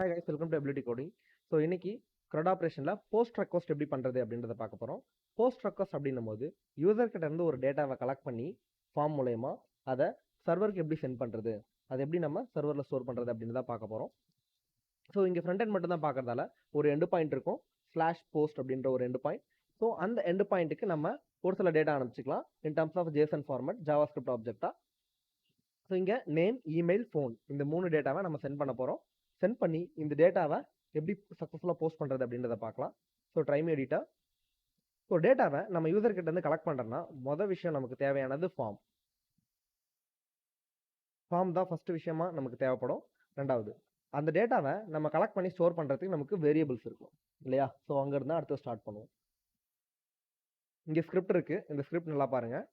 Hi guys, welcome to Ability Coding. So இன்னைக்கு CRUD ஆப்ரேஷனில் post request எப்படி பண்ணுறது அப்படின்றத பார்க்க போகிறோம். போஸ்ட் ரெக்வஸ்ட் அப்படின்னும் போது யூசர் கிட்ட இருந்து ஒரு டேட்டாவை கலெக்ட் பண்ணி ஃபார்ம் மூலயமா அதை சர்வருக்கு எப்படி சென்ட் பண்ணுறது, அதை எப்படி நம்ம சர்வரில் ஸ்டோர் பண்ணுறது அப்படின்னு தான் பார்க்க போகிறோம். ஸோ இங்கே ஃப்ரண்ட் எண்ட் மட்டும் தான் பார்க்கறதால ஒரு எண்டு பாயிண்ட் இருக்கும், /post அப்படின்ற ஒரு எண்டு பாயிண்ட். ஸோ அந்த எண்டு பாயிண்ட்டுக்கு நம்ம ஒரு சில டேட்டா அனுப்பிச்சிக்கலாம் in terms of JSON format JavaScript ஆப்ஜெக்டாக. ஸோ இங்கே நேம், இமெயில், ஃபோன் இந்த 3 டேட்டாவை நம்ம சென்ட் பண்ண போகிறோம். சென்ட் பண்ணி இந்த டேட்டாவை எப்படி சக்ஸஸ்ஃபுல்லாக போஸ்ட் பண்ணுறது அப்படின்றத பார்க்கலாம். ஸோ ட்ரைம் எடிட்டர். ஒரு டேட்டாவை நம்ம யூசர் கிட்ட இருந்து கலெக்ட் பண்ணுறோன்னா மொதல் விஷயம் நமக்கு தேவையானது ஃபார்ம். ஃபார்ம் தான் ஃபர்ஸ்ட் விஷயமா நமக்கு தேவைப்படும். ரெண்டாவது, அந்த டேட்டாவை நம்ம கலெக்ட் பண்ணி ஸ்டோர் பண்ணுறதுக்கு நமக்கு வேரியபிள்ஸ் இருக்கும் இல்லையா? ஸோ அங்கேருந்து அடுத்து ஸ்டார்ட் பண்ணுவோம். இங்கே ஸ்கிரிப்ட் இருக்குது, இந்த ஸ்கிரிப்ட் நல்லா பாருங்கள்.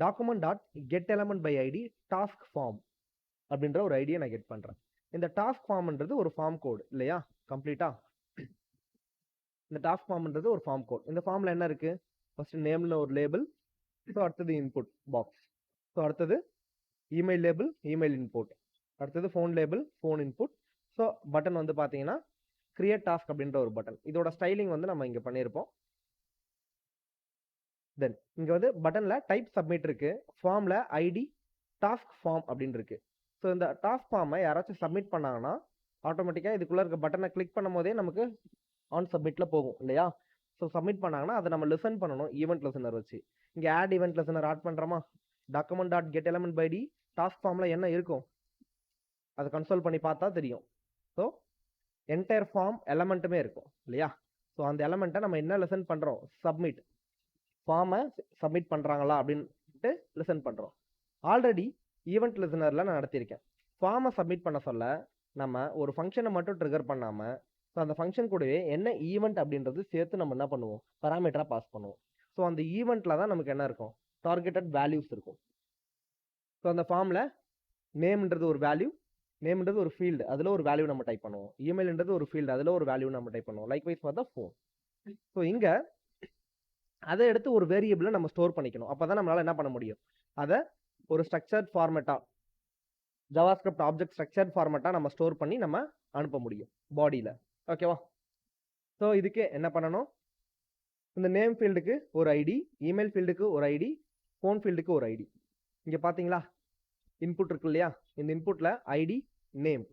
document.getElementById டாஸ்க் ஃபார்ம் அப்படின்ற ஒரு ஐடியை நான் கெட் பண்ணுறேன். இந்த டாஸ்க் ஃபார்ம்ன்றது ஒரு ஃபார்ம் கோடு இல்லையா? கம்ப்ளீட்டாக இந்த டாஸ்க் ஃபார்ம்ன்றது ஒரு ஃபார்ம் கோட். இந்த ஃபார்மில் என்ன இருக்குது? ஃபர்ஸ்ட் நேம்ல ஒரு லேபிள், ஸோ அடுத்தது இன்புட் பாக்ஸ், ஸோ அடுத்தது இமெயில் லேபிள், இமெயில் இன்புட், அடுத்தது phone label, phone input. So button வந்து பார்த்தீங்கன்னா கிரியேட் டாஸ்க் அப்படின்ற ஒரு பட்டன். இதோட ஸ்டைலிங் வந்து நம்ம இங்கே பண்ணியிருப்போம். தென் இங்கே வந்து பட்டனில் டைப் சப்மிட் இருக்கு, ஃபார்மில் ஐடி டாஸ்க் ஃபார்ம் அப்படின்னு இருக்கு. ஸோ இந்த டாஸ்க் ஃபார்மை யாராச்சும் சப்மிட் பண்ணாங்கன்னா ஆட்டோமேட்டிக்காக இதுக்குள்ளே இருக்க பட்டனை கிளிக் பண்ணும் போதே நமக்கு ஆன் சப்மிட்டில் போகும் இல்லையா? ஸோ சப்மிட் பண்ணாங்கன்னா அதை நம்ம லிசன் பண்ணணும் ஈவெண்ட் லிசனர் வச்சு. இங்கே ஆட் ஈவெண்ட் லிசனர் ஆட் பண்ணுறோமா? document.getElementById டாஸ்க் ஃபார்மில் என்ன இருக்கும் அதை கன்சோல் பண்ணி பார்த்தா தெரியும். ஸோ என்டையர் ஃபார்ம் எலமெண்ட்டுமே இருக்கும் இல்லையா? ஸோ அந்த எலமெண்ட்டை நம்ம என்ன லிசன் பண்ணுறோம்? சப்மிட், ஃபார்மை சப்மிட் பண்ணுறாங்களா அப்படின்ட்டு லிசன் பண்ணுறோம். ஆல்ரெடி ஈவெண்ட் லிசனரில் நான் நடத்தியிருக்கேன். ஃபார்மை சப்மிட் பண்ண சொல்ல நம்ம ஒரு ஃபங்க்ஷனை மட்டும் ட்ரிகர் பண்ணாமல் ஸோ அந்த ஃபங்க்ஷன் கூடவே என்ன ஈவெண்ட் அப்படின்றது சேர்த்து நம்ம என்ன பண்ணுவோம்? பராமீட்டராக பாஸ் பண்ணுவோம். ஸோ அந்த ஈவெண்ட்டில் தான் நமக்கு என்ன இருக்கும்? டார்கெட்டட் வேல்யூஸ் இருக்கும். ஸோ அந்த ஃபார்மில் நேம்ன்றது ஒரு வேல்யூ, நேம்ன்றது ஒரு ஃபீல்டு, அதில் ஒரு வேல்யூ நம்ம டைப் பண்ணுவோம். இமெயில்ன்றது ஒரு ஃபீல்டு, அதில் ஒரு வேல்யூ நம்ம டைப் பண்ணுவோம். Likewise for the phone. So இங்கே அதை எடுத்து ஒரு வேரியபிளை நம்ம ஸ்டோர் பண்ணிக்கணும். அப்போ தான் நம்மளால் என்ன பண்ண முடியும்? அதை ஒரு ஸ்ட்ரக்சர்ட் ஃபார்மேட்டாக ஜாவாஸ்கிரிப்ட் ஆப்ஜெக்ட் ஸ்ட்ரக்சர்ட் ஃபார்மேட்டாக நம்ம ஸ்டோர் பண்ணி நம்ம அனுப்ப முடியும் பாடியில். ஓகேவா? ஸோ இதுக்கு என்ன பண்ணணும்? இந்த நேம் ஃபீல்டுக்கு ஒரு ஐடி, இமெயில் ஃபீல்டுக்கு ஒரு ஐடி, ஃபோன் ஃபீல்டுக்கு ஒரு ஐடி. இங்கே பார்த்தீங்களா இன்புட் இருக்கு இல்லையா? இந்த இன்புட்டில் ID name,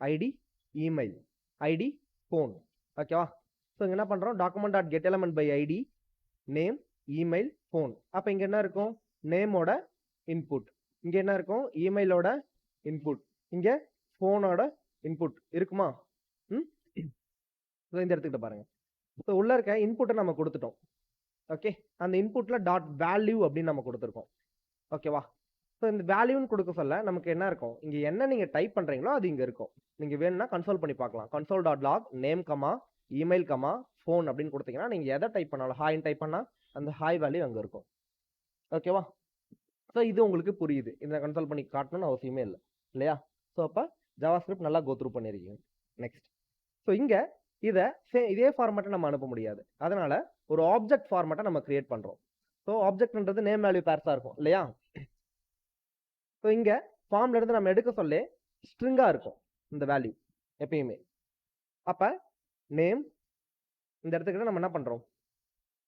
ID email, ID phone. ஓகேவா? ஸோ இங்கே என்ன பண்ணுறோம்? document.getElementById name, email, phone. அப்போ இங்கே என்ன இருக்கும்? நேமோட இன்புட், இங்கே என்ன இருக்கும்? இமெயிலோட இன்புட், இங்கே ஃபோனோட இன்புட் இருக்குமா? ஸோ இந்த இடத்துக்கிட்ட பாருங்க. ஸோ உள்ள இருக்க இன்புட்டை நம்ம கொடுத்துட்டோம். ஓகே, அந்த இன்புட்ல டாட் வேல்யூ அப்படின்னு நம்ம கொடுத்துருக்கோம். ஓகேவா? ஸோ இந்த வேல்யூன்னு கொடுக்க சொல்ல நமக்கு என்ன இருக்கும்? இங்கே என்ன நீங்கள் டைப் பண்ணுறீங்களோ அது இங்கே இருக்கும். நீங்கள் வேணும்னா கன்சோல் பண்ணி பார்க்கலாம். console.log name comma email comma phone அப்படின்னு கொடுத்தீங்கன்னா நீங்கள் எதை டைப் பண்ணாலும் ஹாய்ன்னு டைப் பண்ணால் அந்த ஹாய் வேல்யூ அங்கே இருக்கும். ஓகேவா? ஸோ இது உங்களுக்கு புரியுது. இதை கன்சோல் பண்ணி காட்டணும்னு அவசியமே இல்லை இல்லையா? ஸோ அப்போ ஜாவாஸ்கிரிப்ட் நல்லா கோத்ரூ பண்ணியிருக்கீங்க. நெக்ஸ்ட், ஸோ இங்கே இதே ஃபார்மேட்டை நம்ம அனுப்ப முடியாது. அதனால ஒரு ஆப்ஜெக்ட் ஃபார்மேட்டை நம்ம கிரியேட் பண்ணுறோம். ஸோ ஆப்ஜெக்ட்ன்றது நேம் வேல்யூ பேர்ஸாக இருக்கும் இல்லையா? ஸோ இங்கே ஃபார்ம்ல இருந்து நம்ம எடுக்க சொல்ல ஸ்ட்ரிங்காக இருக்கும் இந்த வேல்யூ எப்பயுமே. அப்போ நேம் இந்த இடத்துக்கிட்ட நம்ம என்ன பண்ணுறோம்?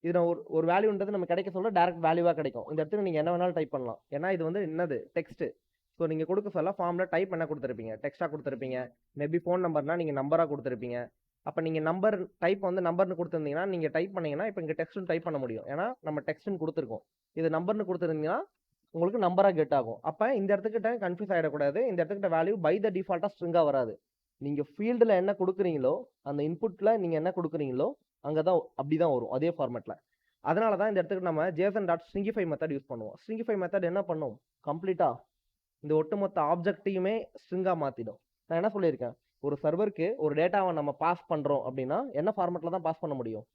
இதில் ஒரு வேல்யூன்றது நம்ம கிடைக்க சொல்ல டேரக்ட் வேல்யூவாக கிடைக்கும். இந்த இடத்துல நீங்கள் என்ன வேணாலும் டைப் பண்ணலாம். ஏன்னா இது வந்து என்னது? டெக்ஸ்ட்டு. ஸோ நீங்கள் கொடுக்க சொல்ல ஃபார்மில் டைப் என்ன கொடுத்துருப்பீங்க? டெக்ஸ்ட்டாக கொடுத்துருப்பீங்க. மேபி ஃபோன் நம்பர்னா நீங்கள் நம்பராக கொடுத்துருப்பீங்க. அப்போ நீங்கள் நம்பர் டைப் வந்து நம்பர்னு கொடுத்துருந்தீங்கன்னா நீங்கள் டைப் பண்ணீங்கன்னா இப்போ இங்கே டெக்ஸ்ட்னு டைப் பண்ண முடியும். ஏன்னா நம்ம டெக்ஸ்ட்னு கொடுத்துருக்கோம். இது நம்பர்னு கொடுத்துருந்தீங்கன்னா உங்களுக்கு நம்பராக கெட் ஆகும். அப்போ இந்த இடத்துக்கிட்ட கன்ஃபியூஸ் ஆகிடக்கூடாது. இந்த இடத்துக்கிட்ட வேல்யூ பை த டிஃபால்ட்டாக ஸ்ட்ரிங்காக வராது. நீங்கள் ஃபீல்டில் என்ன கொடுக்குறீங்களோ அந்த இன்புட்டில் நீங்கள் என்ன கொடுக்குறீங்களோ அங்கே தான் அப்படி தான் வரும் அதே ஃபார்மேட்டில். அதனால தான் இந்த இடத்துக்கு நம்ம JSON.stringify மெத்தட் யூஸ் பண்ணுவோம். stringify மெத்தட் என்ன பண்ணும்? கம்ப்ளீட்டாக இந்த ஒட்டுமொத்த ஆப்ஜெக்டையுமே ஸ்ட்ரிங்காக மாற்றிடும். நான் என்ன சொல்லியிருக்கேன்? ஒரு சர்வருக்கு ஒரு டேட்டாவை நம்ம பாஸ் பண்ணுறோம் அப்படின்னா என்ன ஃபார்மேட்டில் தான் பாஸ் பண்ண முடியும்?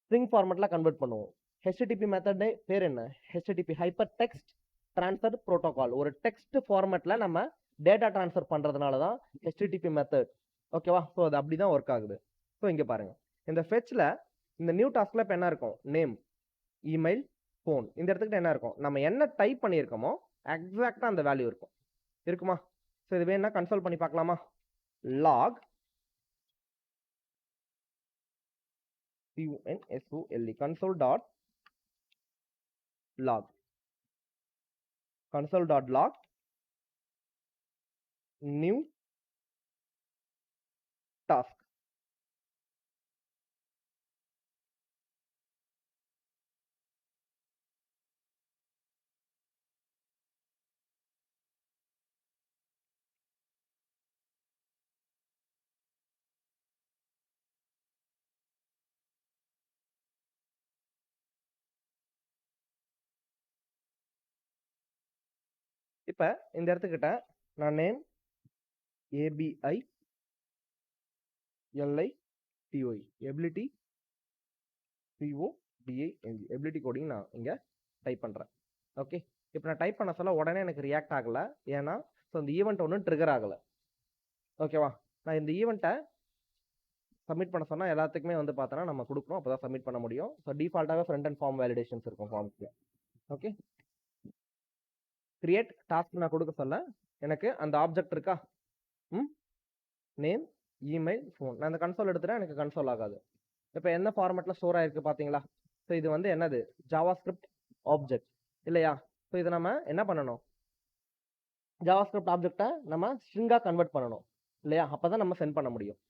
ஸ்ட்ரிங் ஃபார்மேட்டில் கன்வெர்ட் பண்ணுவோம். HTTP மெத்தட் பேர் என்ன? HTTP hyper text transfer protocol. ஒரு டெக்ஸ்ட் ஃபார்மேட்டில் நம்ம டேட்டா ட்ரான்ஸ்ஃபர் பண்ணுறதுனால தான் HTTP மெத்தட். ஓகேவா? ஸோ அது அப்படி தான் ஒர்க் ஆகுது. ஸோ இங்கே பாருங்கள், இந்த ஃபெட்ச்சில் இந்த நியூ டாஸ்கில் இப்போ என்ன இருக்கும்? Name, email, phone. இந்த இடத்துக்கிட்ட என்ன இருக்கும்? நம்ம என்ன டைப் பண்ணியிருக்கோமோ எக்ஸாக்டாக அந்த வேல்யூ இருக்குமா? ஸோ இது வேணா கன்சோல் பண்ணி பார்க்கலாமா? log console console dot log console dot log new task. இப்ப இந்த இடத்துக்கிட்ட நான் name ABI LITOI ability CODING ability coding நான் இங்க டைப் பண்றேன். ஓகே, இப்போ நான் டைப் பண்ண சொல்ல உடனே எனக்கு ரியாக்ட் ஆகல, ஏன்னா இந்த ஈவெண்ட் ஒன்றும் ட்ரிகர் ஆகல. ஓகேவா? நான் இந்த ஈவெண்ட்டை சப்மிட் பண்ண சொன்னா எல்லாத்துக்குமே வந்து பார்த்தோன்னா நம்ம கொடுக்கணும், அப்பதான் சப்மிட் பண்ண முடியும். ஸோ டிஃபால்ட்டாகவே ஃப்ரண்ட் அண்ட் ஃபார்ம் வேலிடேஷன்ஸ் இருக்கும் ஃபார்ம்ஸ்ல. ஓகே, கிரியேட் டாஸ்க் நான் கொடுக்க சொல்ல எனக்கு அந்த ஆப்ஜெக்ட் இருக்கா, நேம் இமெயில் ஃபோன், நான் அந்த கன்சோல் எடுத்துட்டா எனக்கு கன்சோல் ஆகாது. இப்போ என்ன ஃபார்மேட்டில் ஸ்டோர் ஆயிருக்கு பார்த்தீங்களா? ஸோ இது வந்து என்னது, ஜாவாஸ்கிரிப்ட் ஆப்ஜெக்ட் இல்லையா? ஸோ இதை நம்ம என்ன பண்ணணும், ஜாவாஸ்கிரிப்ட் ஆப்ஜெக்டை நம்ம ஸ்ட்ரிங்காக கன்வெர்ட் பண்ணணும் இல்லையா? அப்போ தான் நம்ம சென்ட் பண்ண முடியும்.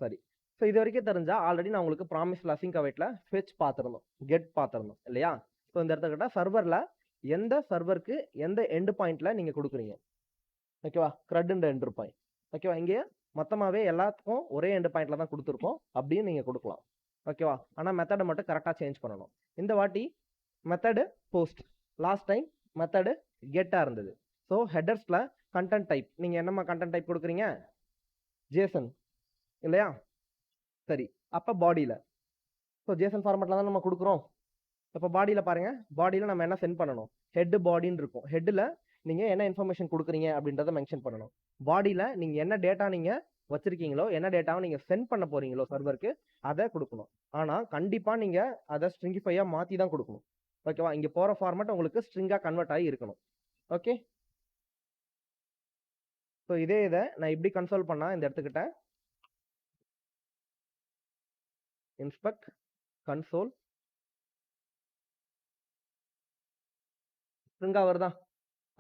சரி, ஸோ இது வரைக்கும் தெரிஞ்சா ஆல்ரெடி நான் உங்களுக்கு ப்ராமிஸ்ல அசிங்க் அவைட்டில் ஃபெச் பார்த்துருந்தோம், கெட் பார்த்துருந்தோம் இல்லையா? ஸோ இந்த இடத்துக்கிட்ட சர்வரில் எந்த சர்வருக்கு எந்த எண்டு பாயிண்ட்ல நீங்கள் கொடுக்குறீங்க, ஓகேவா? க்ரட்ன்ற எண்டு பாயிண்ட். ஓகேவா? இங்கே மொத்தமாகவே எல்லாத்துக்கும் ஒரே எண்டு பாயிண்ட்ல தான் கொடுத்துருக்கோம், அப்படின்னு நீங்கள் கொடுக்கலாம். ஓகேவா? ஆனால் மெத்தடை மட்டும் கரெக்டாக சேஞ்ச் பண்ணணும். இந்த வாட்டி method post, last time method கெட்டாக இருந்தது. ஸோ ஹெடர்ஸில் கண்டென்ட் டைப், நீங்கள் என்னம்மா கண்டென்ட் டைப் கொடுக்குறீங்க, ஜேசன் இல்லையா? சரி, அப்போ பாடியில், ஸோ ஜேசன் ஃபார்மேட்டில் தான் நம்ம கொடுக்குறோம். இப்போ பாடியில் பாருங்கள், பாடியில் நம்ம என்ன சென்ட் பண்ணணும், ஹெட் பாடின்னு இருக்கும். ஹெட்டில் நீங்கள் என்ன இன்ஃபர்மேஷன் கொடுக்குறீங்க அப்படின்றத மென்ஷன் பண்ணணும். பாடியில் நீங்கள் என்ன டேட்டா நீங்கள் வச்சிருக்கீங்களோ, என்ன டேட்டாவை நீங்கள் சென்ட் பண்ண போறீங்களோ சர்வருக்கு, அதை கொடுக்கணும். ஆனால் கண்டிப்பாக நீங்கள் அதை ஸ்ட்ரிங்கிஃபையாக மாற்றி தான் கொடுக்கணும். ஓகேவா? இங்கே போகிற ஃபார்மேட் உங்களுக்கு ஸ்ட்ரிங்காக கன்வெர்ட் ஆகி இருக்கணும். ஓகே, ஸோ இதே இதை நான் இப்படி கன்சோல் பண்ணால் இந்த இடத்துக்கிட்ட இன்ஸ்பெக்ட் கன்சோல் ஸ்ட்ரிங்காக வருதா?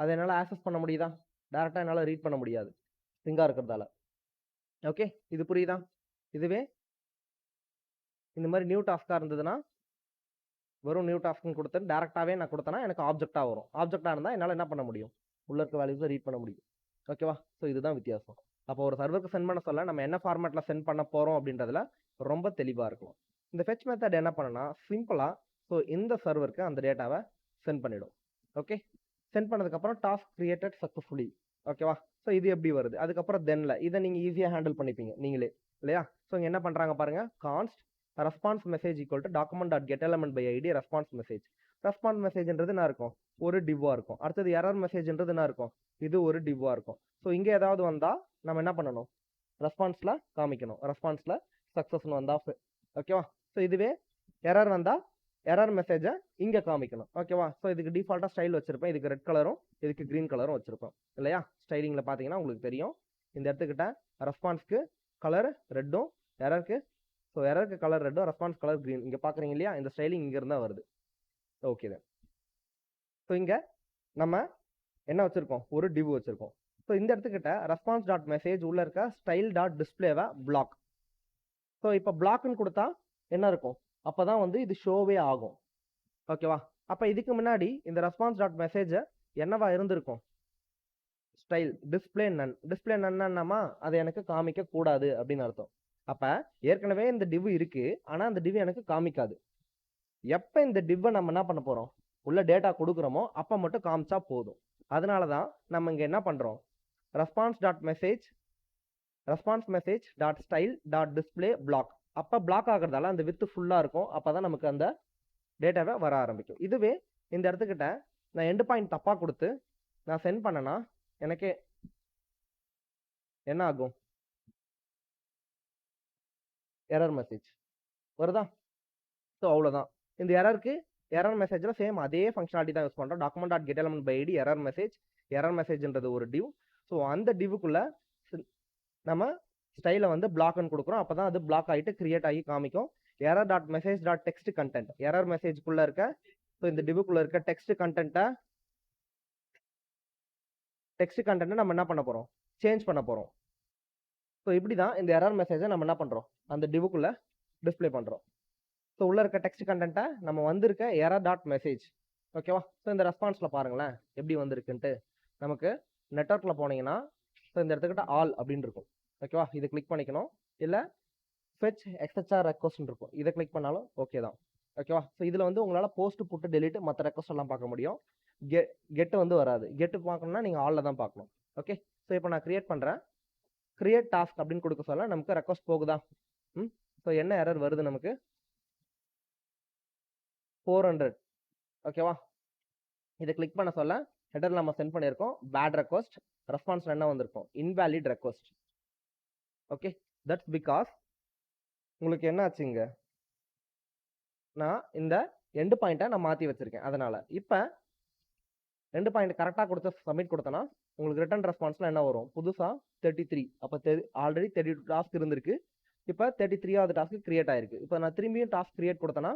அதை என்னால் ஆக்சஸ் பண்ண முடியுதா? டேரெக்டாக என்னால் ரீட் பண்ண முடியாது ஸ்ட்ரிங்காக இருக்கிறதால. ஓகே, இது புரியுதா? இதுவே இந்த மாதிரி நியூ டாஸ்காக இருந்ததுன்னா, வெறும் நியூ டாஸ்க்னு கொடுத்து டேரெக்டாகவே நான் கொடுத்தேன்னா எனக்கு ஆப்ஜெக்டாக வரும். ஆப்ஜெக்டாக இருந்தால் என்னால் என்ன பண்ண முடியும், உள்ள இருக்க வேல்யூஸை ரீட் பண்ண முடியும். ஓகேவா? ஸோ இதுதான் வித்தியாசம். அப்போ ஒரு சர்வருக்கு சென்ட் பண்ண சொல்ல நம்ம என்ன ஃபார்மேட்டில் சென்ட் பண்ண போகிறோம் அப்படின்றதுல ரொம்ப தெளிவாக இருக்கும். இந்த ஃபெச் மெத்தட் என்ன பண்ணனா, சிம்பிளாக ஸோ இந்த சர்வருக்கு அந்த டேட்டாவை சென்ட் பண்ணிடும். ஓகே, சென்ட் பண்ணதுக்கப்புறம் டாஸ்க் கிரியேட்டட் சக்ஸஸ்ஃபுல்லி. ஓகேவா? ஸோ இது எப்படி வருது, அதுக்கப்புறம் தென்ல இதை நீங்கள் ஈஸியாக ஹேண்டில் பண்ணிப்பீங்க நீங்களே இல்லையா? ஸோ இங்கே என்ன பண்ணுறாங்க பாருங்கள், const response message equal to document dot get element by ID response message. Response மெசேஜ்ன்றது என்ன இருக்கும், ஒரு டிவ்வாக இருக்கும். அடுத்தது எரர் மெசேஜ்ன்றது என்ன இருக்கும், இது ஒரு டிவ்வாக இருக்கும். ஸோ இங்கே ஏதாவது வந்தால் நம்ம என்ன பண்ணணும், ரெஸ்பான்ஸில் காமிக்கணும், ரெஸ்பான்ஸில் சக்ஸஸ்னு வந்தா. ஓகேவா? ஸோ இதுவே எரர் வந்தால் எரர் மெசேஜை இங்கே காமிக்கணும். ஓகேவா? ஸோ இதுக்கு டிஃபால்ட்டாக ஸ்டைல் வச்சிருப்பேன், இதுக்கு ரெட் கலரும் இதுக்கு க்ரீன் கலரும் வச்சிருப்போம் இல்லையா? ஸ்டைலிங்கில் பார்த்தீங்கன்னா உங்களுக்கு தெரியும். இந்த இடத்துக்கிட்ட ரெஸ்பான்ஸ்க்கு கலர் ரெட்டும், எரருக்கு ஸோ எரருக்கு கலர் ரெட்டும், ரெஸ்பான்ஸ் கலர் க்ரீன். இங்கே பார்க்குறீங்க இல்லையா? இந்த ஸ்டைலிங் இங்கே இருந்தால் வருது. ஓகே தான். ஸோ இங்கே நம்ம என்ன வச்சுருக்கோம், ஒரு டிவ் வச்சுருக்கோம். ஸோ இந்த இடத்துக்கிட்ட ரெஸ்பான்ஸ் டாட் மெசேஜ் உள்ள இருக்க ஸ்டைல் டாட் டிஸ்பிளேவை பிளாக். ஸோ இப்போ பிளாக்னு கொடுத்தா என்ன இருக்கும், அப்போ தான் வந்து இது ஷோவே ஆகும். ஓகேவா? அப்போ இதுக்கு முன்னாடி இந்த ரெஸ்பான்ஸ் டாட் மெசேஜை என்னவா இருந்திருக்கும், ஸ்டைல் டிஸ்பிளே நன். டிஸ்பிளே நன்னாமா அதை எனக்கு காமிக்க கூடாது அப்படின்னு அர்த்தம். அப்போ ஏற்கனவே இந்த டிவ் இருக்கு, ஆனால் அந்த டிவ் எனக்கு காமிக்காது. எப்போ இந்த டிவ்வை நம்ம என்ன பண்ண போகிறோம், உள்ள டேட்டா கொடுக்குறோமோ அப்போ மட்டும் காமிச்சா போதும். அதனால தான் நம்ம இங்கே என்ன பண்ணுறோம், response message dot style dot display block. அப்போ பிளாக் ஆகிறதால அந்த வித்து ஃபுல்லாக இருக்கும், அப்போ தான் நமக்கு அந்த டேட்டாவை வர ஆரம்பிக்கும். இதுவே இந்த இடத்துக்கிட்ட நான் எண்டு பாயிண்ட் தப்பாக கொடுத்து நான் சென்ட் பண்ணனா எனக்கு என்ன ஆகும், எரர் மெசேஜ் வருதா? ஸோ அவ்வளோதான். இந்த எரருக்கு எரர் மெசேஜில் சேம் அதே ஃபங்க்ஷனாலிட்டி தான் யூஸ் பண்ணுறோம். Document dot get element by ID error மெசேஜ்ன்றது ஒரு டிவ். ஸோ அந்த டிவுக்குள்ள நம்ம ஸ்டைலை வந்து பிளாக்னு கொடுக்குறோம். அப்போ தான் அது பிளாக் ஆகிட்டு கிரியேட் ஆகி காமிக்கும். Error dot message dot text content, error மெசேஜ்க்குள்ளே இருக்க, ஸோ இந்த டிவுக்குள்ளே இருக்க டெக்ஸ்ட் கண்டென்ட்டை நம்ம என்ன பண்ண போகிறோம், சேஞ்ச் பண்ண போகிறோம். ஸோ இப்படி தான் இந்த எரர் மெசேஜை நம்ம என்ன பண்ணுறோம், அந்த டிவுக்குள்ளே டிஸ்பிளே பண்ணுறோம். ஸோ உள்ளே இருக்க டெக்ஸ்ட் கண்டென்ட்டை நம்ம வந்திருக்க எரர் டாட் மெசேஜ், ஓகேவா. ஸோ இந்த ரெஸ்பான்ஸில் பாருங்களேன் எப்படி வந்திருக்குன்ட்டு. நமக்கு நெட்வொர்க்கில் போனீங்கன்னா ஸோ இந்த இடத்துக்கிட்ட ஆல் அப்படின்னு இருக்கும், ஓகேவா. இதை கிளிக் பண்ணிக்கணும். இல்லை ஃபெச் எக்ஸ்எச்ஆர் ரெக்வஸ்ட்னு இருக்கும், இதை கிளிக் பண்ணாலும் ஓகே தான், ஓகேவா. ஸோ இதில் வந்து உங்களால் போஸ்ட் புட்டு டெலிட் மற்ற ரெக்வஸ்ட் எல்லாம் பார்க்க முடியும். கெட்டு வந்து வராது. கெட்டு பார்க்கணும்னா நீங்கள் ஆலில் தான் பார்க்கணும், ஓகே. ஸோ இப்போ நான் கிரியேட் பண்ணுறேன். கிரியேட் டாஸ்க் அப்படின்னு கொடுக்க சொல்ல நமக்கு ரெக்வஸ்ட் போகுதா. ஸோ என்ன எரர் வருது நமக்கு, 400, ஓகேவா. இதை கிளிக் பண்ண சொல்ல ஹெடர் நம்ம சென்ட் பண்ணியிருக்கோம் பேட் ரெக்வஸ்ட். ரெஸ்பான்ஸ்ல என்ன வந்திருக்கும், invalid request, okay. That's because உங்களுக்கு என்ன ஆச்சுங்க, நான் இந்த எண்டு பாயிண்ட்டை நான் மாற்றி வச்சிருக்கேன். அதனால இப்போ எண்டு பாயிண்ட் கரெக்டாக கொடுத்து சப்மிட் கொடுத்தனா உங்களுக்கு ரிட்டர்ன் ரெஸ்பான்ஸ்ல என்ன வரும், புதுசாக 33. அப்போ ஆல்ரெடி 32 டாஸ்க் இருந்திருக்கு. இப்போ 33வது டாஸ்க் கிரியேட் ஆயிருக்கு. இப்போ நான் திரும்பியும் டாஸ்க் கிரியேட் கொடுத்தனா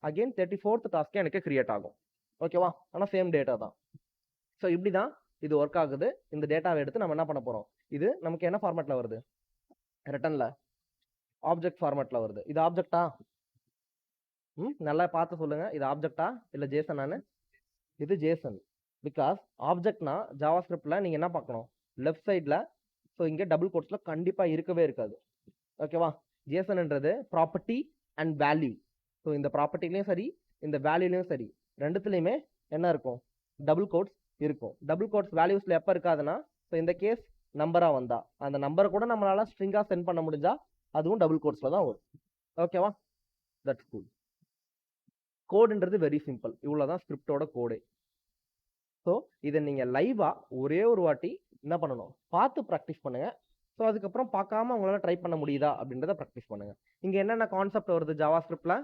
அகெயின் 34th டாஸ்க்கே எனக்கு கிரியேட் ஆகும், ஓகேவா. ஆனால் சேம் டேட்டா தான். ஸோ இப்படி தான் இது ஒர்க் ஆகுது. இந்த டேட்டாவை எடுத்து நம்ம என்ன பண்ண போகிறோம், இது நமக்கு என்ன ஃபார்மேட்டில் வருது, ரிட்டர்னில் ஆப்ஜெக்ட் ஃபார்மேட்டில் வருது. இது ஆப்ஜெக்டா, நல்லா பார்த்து சொல்லுங்க, இது ஆப்ஜெக்டா இல்லை ஜேசனானு. இது ஜேசன். பிகாஸ் ஆப்ஜெக்ட்னா ஜாவா ஸ்கிரிப்டில் நீங்கள் என்ன பார்க்கணும், லெஃப்ட் சைடில். ஸோ இங்கே டபுள் கோட்ஸில் கண்டிப்பாக இருக்கவே இருக்காது, ஓகேவா. ஜேசன்ன்றது ப்ராப்பர்ட்டி அண்ட் வேல்யூ. ஸோ இந்த ப்ராப்பர்ட்டிலையும் சரி இந்த வேல்யூலையும் சரி ரெண்டுத்துலையுமே என்ன இருக்கும், டபுள் கோட்ஸ் இருக்கும். டபுள் கோட்ஸ் வேல்யூஸில் எப்போ இருக்காதுன்னா, ஸோ இந்த கேஸ் நம்பராக வந்தா அந்த நம்பரை கூட நம்மளால ஸ்ட்ரிங்காக சென்ட் பண்ண முடிஞ்சா அதுவும் டபுள் கோட்ஸில் தான் வரும், ஓகேவா. That's cool. கோடுன்றது வெரி சிம்பிள். இவ்வளோதான் ஸ்கிரிப்டோட கோடே. ஸோ இதை நீங்கள் லைவாக ஒரே ஒரு வாட்டி என்ன பண்ணணும், பார்த்து ப்ராக்டிஸ் பண்ணுங்கள். ஸோ அதுக்கப்புறம் பார்க்காம உங்களால் ட்ரை பண்ண முடியுதா அப்படின்றத ப்ராக்டிஸ் பண்ணுங்கள். இங்கே என்னென்ன கான்செப்ட் வருது ஜாவா ஸ்கிரிப்டில்,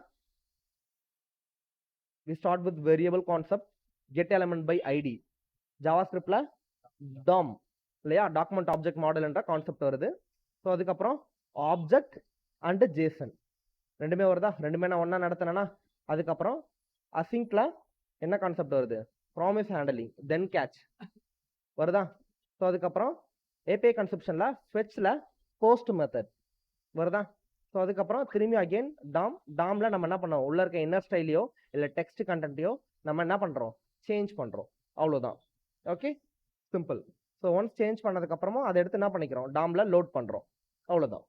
we start with variable concept, get element by id. ஜாவா ஸ்கிரிப்டில் DOM இல்லையா, டாக்குமெண்ட் ஆப்ஜெக்ட் மாடல் என்ற கான்செப்ட் வருது. ஸோ அதுக்கப்புறம் ஆப்ஜெக்ட் அண்ட் ஜேசன் ரெண்டுமே வருதா, ரெண்டுமே நான் ஒன்றா நடத்தினேன்னா. அதுக்கப்புறம் அசிங்கில் என்ன கான்செப்ட் வருது, ப்ராமிஸ் ஹேண்டலிங், தென் கேட்ச் வருதா. ஸோ அதுக்கப்புறம் ஏபிஐ கன்செப்ஷனில் ஃபெச்சில் போஸ்ட் மெத்தட் வருதா. ஸோ அதுக்கப்புறம் திரும்பி அகெயின் டாமில் நம்ம என்ன பண்ணோம், உள்ள இருக்க இன்னர் ஸ்டைலையோ இல்லை டெக்ஸ்ட் கண்டென்ட்டையோ நம்ம என்ன பண்ணுறோம், சேஞ்ச் பண்ணுறோம். அவ்வளோதான், okay, simple. So once change பண்ணதுக்கப்புறமும் அதை எடுத்து என்ன பண்ணிக்கிறோம், டாமில் லோட் பண்ணுறோம். அவ்வளோதான்,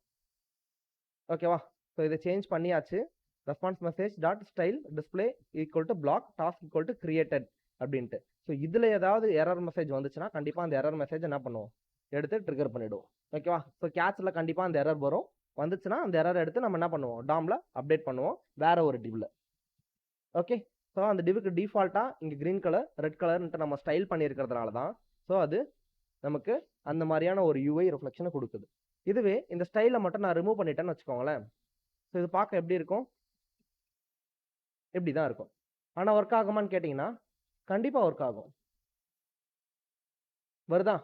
ஓகேவா. ஸோ இதை சேஞ்ச் பண்ணியாச்சு. Response message dot style display equal to block task equal to created அப்படின்ட்டு. ஸோ இதில் ஏதாவது எரர் மெசேஜ் வந்துச்சுன்னா கண்டிப்பாக அந்த எரர் மெசேஜ் என்ன பண்ணுவோம், எடுத்து ட்ரிகர் பண்ணிவிடுவோம், ஓகேவா. ஸோ கேட்சில் கண்டிப்பாக அந்த எரர் வரும். வந்துச்சுன்னா அந்த எரர் எடுத்து நம்ம என்ன பண்ணுவோம், டாமில் அப்டேட் பண்ணுவோம் வேற ஒரு டிவ்வில், ஓகே. ஸோ அந்த டிவுக்கு டிஃபால்ட்டாக இங்கே க்ரீன் கலர் ரெட் கலர்ன்ட்டு நம்ம ஸ்டைல் பண்ணியிருக்கிறதுனால தான் ஸோ அது நமக்கு அந்த மாதிரியான ஒரு யூஐ ரிஃப்ளெக்ஷனை கொடுக்குது. இதுவே இந்த ஸ்டைலை மட்டும் நான் ரிமூவ் பண்ணிட்டேன்னு வச்சுக்கோங்களேன். ஸோ இது பார்க்க எப்படி இருக்கும், இப்படி தான் இருக்கும். ஆனால் ஒர்க் ஆகுமான்னு கேட்டிங்கன்னா கண்டிப்பாக ஒர்க் ஆகும். வருதா,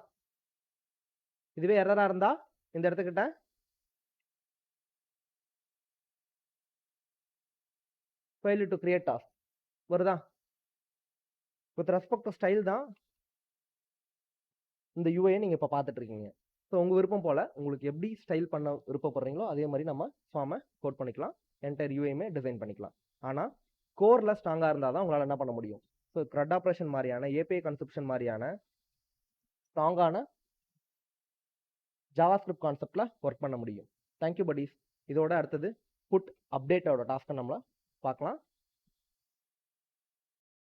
இதுவே எரராக இருந்தால் இந்த இடத்துக்கிட்ட ஃபெயில் டு கிரியேட் டாஸ்க் வருதா. வித் ரெஸ்பெக்ட் டு ஸ்டைல் தான் இந்த யூஐயை நீங்கள் இப்போ பார்த்துட்டு இருக்கீங்க. ஸோ உங்கள் விருப்பம் போல் உங்களுக்கு எப்படி ஸ்டைல் பண்ண விருப்பப்படுறீங்களோ அதே மாதிரி நம்ம ஃபார்மை கோட் பண்ணிக்கலாம், என்டையர் யூஐயுமே டிசைன் பண்ணிக்கலாம். ஆனால் கோரில் ஸ்ட்ராங்காக இருந்தால் தான் உங்களால் என்ன பண்ண முடியும். ஸோ க்ரட் ஆப்ரேஷன் மாதிரியான ஏபிஐ கன்செப்ஷன் மாதிரியான ஸ்ட்ராங்கான ஜாவா ஸ்கிரிப்ட் கான்செப்டில் ஒர்க் பண்ண முடியும். Thank you buddies. இதோட அடுத்தது புட் அப்டேட்டோட டாஸ்க்கை நம்மள பார்க்கலாம்.